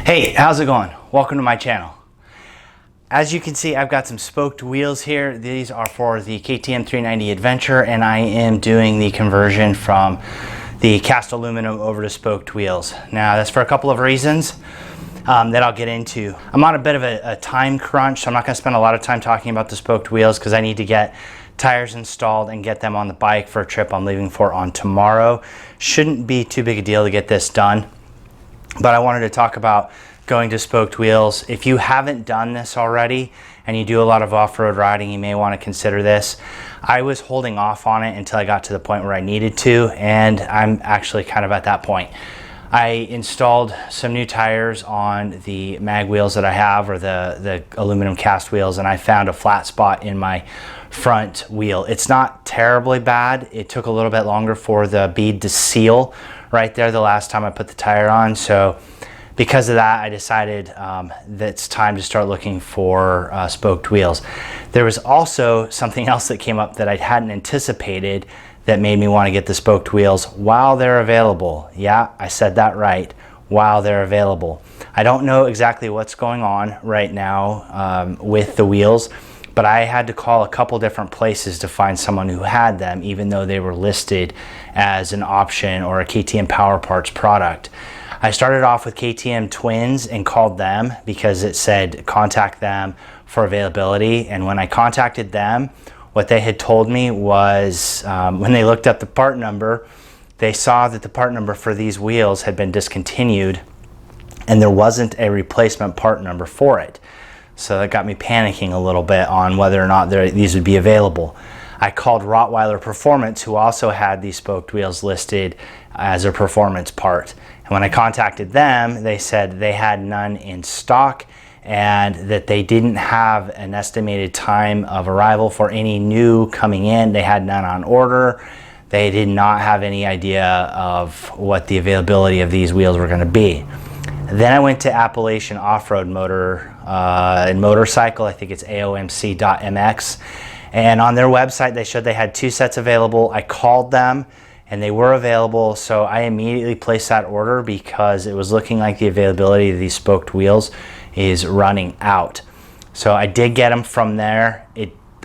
Hey, how's it going? Welcome to my channel. As you can see, I've got some spoked wheels here. These are for the KTM 390 Adventure, and I am doing the conversion from the cast aluminum over to spoked wheels. Now, that's for a couple of reasons that I'll get into. I'm on a bit of a time crunch, so I'm not going to spend a lot of time talking about the spoked wheels because I need to get tires installed and get them on the bike for a trip I'm leaving for on tomorrow. Shouldn't be too big a deal to get this done. But I wanted to talk about going to spoked wheels. If you haven't done this already and you do a lot of off-road riding, you may want to consider this. I was holding off on it until I got to the point where I needed to, and I'm actually kind of at that point. I installed some new tires on the mag wheels that I have, or the aluminum cast wheels, and I found a flat spot in my front wheel. It's not terribly bad. It took a little bit longer for the bead to seal right there the last time I put the tire on, so because of that I decided that it's time to start looking for spoked wheels. There was also something else that came up that I hadn't anticipated that made me want to get the spoked wheels while they're available. Yeah, I said that right, while they're available. I don't know exactly what's going on right now with the wheels, but I had to call a couple different places to find someone who had them, even though they were listed as an option or a KTM Power Parts product. I started off with KTM Twins and called them because it said contact them for availability. And when I contacted them, what they had told me was when they looked up the part number, they saw that the part number for these wheels had been discontinued and there wasn't a replacement part number for it. So that got me panicking a little bit on whether or not these would be available. I called Rottweiler Performance, who also had these spoked wheels listed as a performance part. And when I contacted them, they said they had none in stock and that they didn't have an estimated time of arrival for any new coming in. They had none on order. They did not have any idea of what the availability of these wheels were going to be. Then I went to Appalachian Off-Road Motor and Motorcycle, I think it's aomc.mx, and on their website they showed they had 2 sets available. I called them and they were available, so I immediately placed that order because it was looking like the availability of these spoked wheels is running out. So I did get them from there.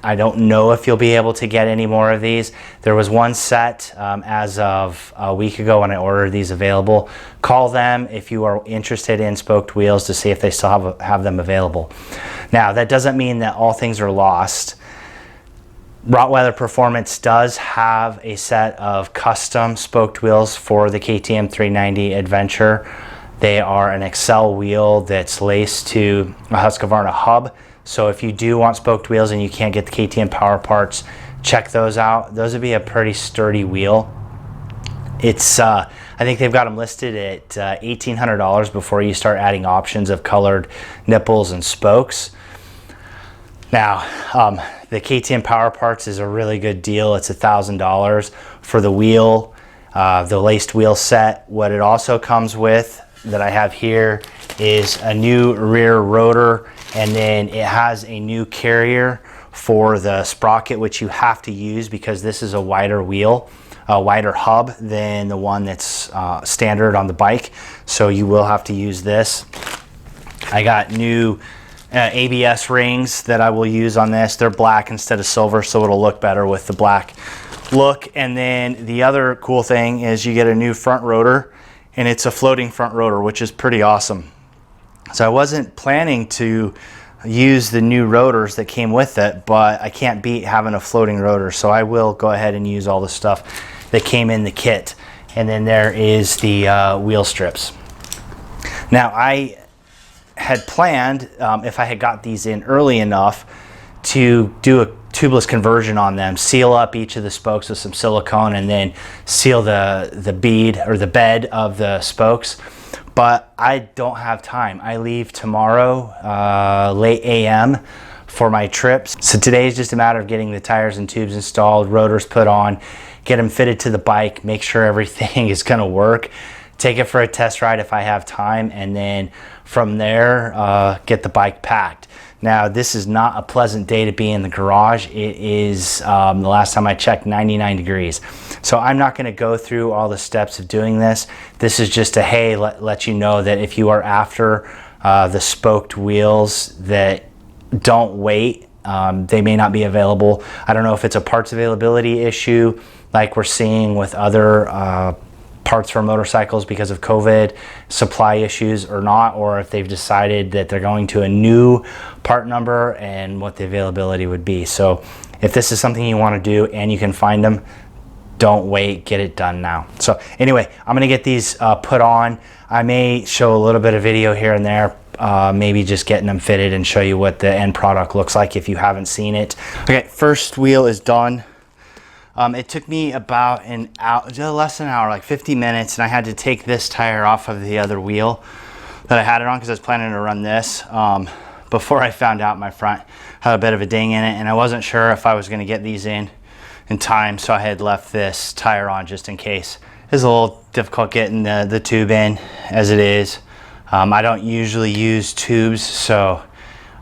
I don't know if you'll be able to get any more of these. There was one set as of a week ago when I ordered these available. Call them if you are interested in spoked wheels to see if they still have them available. Now, that doesn't mean that all things are lost. Rottweiler Performance does have a set of custom spoked wheels for the KTM 390 Adventure. They are an Excel wheel that's laced to a Husqvarna hub. So if you do want spoked wheels and you can't get the KTM Power Parts, check those out. Those would be a pretty sturdy wheel. It's I think they've got them listed at $1,800 before you start adding options of colored nipples and spokes. Now, the KTM Power Parts is a really good deal. It's $1,000 for the wheel, the laced wheel set. What it also comes with that I have here is a new rear rotor, and then it has a new carrier for the sprocket, which you have to use because this is a wider wheel, a wider hub than the one that's standard on the bike. So you will have to use this. I got new ABS rings that I will use on this. They're black instead of silver, so it'll look better with the black look. And then the other cool thing is you get a new front rotor, and it's a floating front rotor, which is pretty awesome. So I wasn't planning to use the new rotors that came with it, but I can't beat having a floating rotor, so I will go ahead and use all the stuff that came in the kit. And then there is the wheel strips. Now, I had planned, if I had got these in early enough, to do a tubeless conversion on them, seal up each of the spokes with some silicone, and then seal the bead or the bed of the spokes. But I don't have time. I leave tomorrow late AM for my trips. So today is just a matter of getting the tires and tubes installed, rotors put on, get them fitted to the bike, make sure everything is going to work take it for a test ride if I have time, and then from there get the bike packed. Now, this is not a pleasant day to be in the garage. It is, the last time I checked, 99 degrees. So I'm not gonna go through all the steps of doing this. This is just a, hey, let you know that if you are after the spoked wheels, that don't wait. They may not be available. I don't know if it's a parts availability issue like we're seeing with other parts for motorcycles because of COVID supply issues or not, or if they've decided that they're going to a new part number and what the availability would be. So if this is something you want to do and you can find them, don't wait, get it done now. So anyway, I'm gonna get these put on. I may show a little bit of video here and there, maybe just getting them fitted and show you what the end product looks like if you haven't seen it. Okay, first wheel is done. It took me about an hour, less than an hour, like 50 minutes, and I had to take this tire off of the other wheel that I had it on because I was planning to run this before I found out my front had a bit of a ding in it, and I wasn't sure if I was going to get these in time, so I had left this tire on just in case. It's a little difficult getting the tube in as it is. I don't usually use tubes, so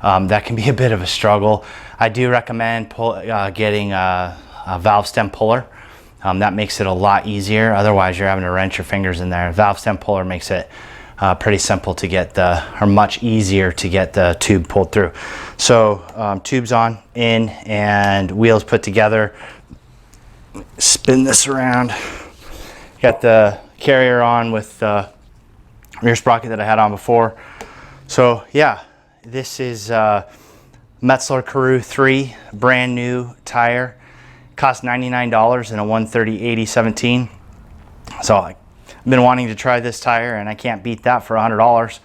that can be a bit of a struggle. I do recommend getting a valve stem puller. That makes it a lot easier. Otherwise, you're having to wrench your fingers in there. Valve stem puller makes it pretty simple to get or much easier to get the tube pulled through. So tubes on, in, and wheels put together. Spin this around. Got the carrier on with the rear sprocket that I had on before. So yeah, this is Metzeler Karoo 3, brand new tire. Cost $99 in a 130/80/17. So I've been wanting to try this tire and I can't beat that for $100.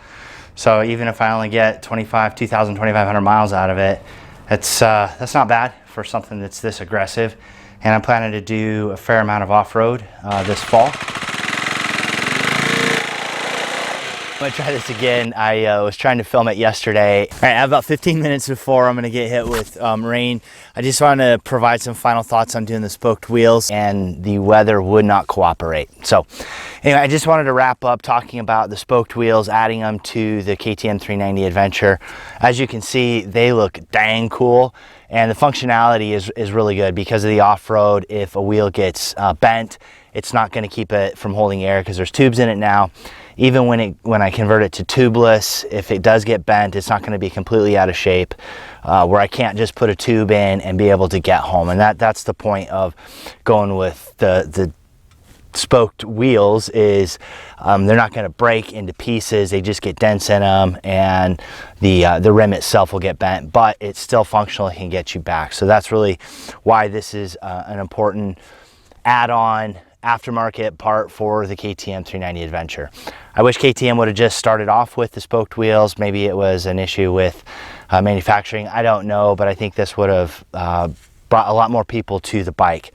So even if I only get 2,500 miles out of it, that's not bad for something that's this aggressive. And I'm planning to do a fair amount of off-road this fall. I'm gonna try this again. I was trying to film it yesterday. All right, I have about 15 minutes before I'm gonna get hit with rain. I just want to provide some final thoughts on doing the spoked wheels, and the weather would not cooperate. So anyway, I just wanted to wrap up talking about the spoked wheels, adding them to the KTM 390 Adventure. As you can see, they look dang cool, and the functionality is really good because of the off-road. If a wheel gets bent, it's not going to keep it from holding air because there's tubes in it now. Even when I convert it to tubeless, if it does get bent, it's not going to be completely out of shape, where I can't just put a tube in and be able to get home. And that's the point of going with the spoked wheels, is they're not going to break into pieces. They just get dents in them, and the rim itself will get bent, but it's still functional and can get you back. So that's really why this is an important add-on aftermarket part for the KTM 390 Adventure. I wish KTM would have just started off with the spoked wheels. Maybe it was an issue with manufacturing. I don't know, but I think this would have brought a lot more people to the bike.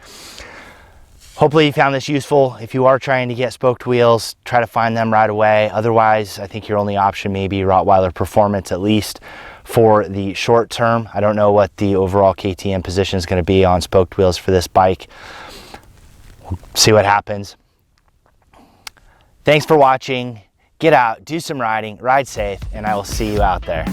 Hopefully you found this useful. If you are trying to get spoked wheels, try to find them right away. Otherwise, I think your only option may be Rottweiler Performance, at least for the short term. I don't know what the overall KTM position is going to be on spoked wheels for this bike. See what happens. Thanks for watching. Get out, do some riding, ride safe, and I will see you out there.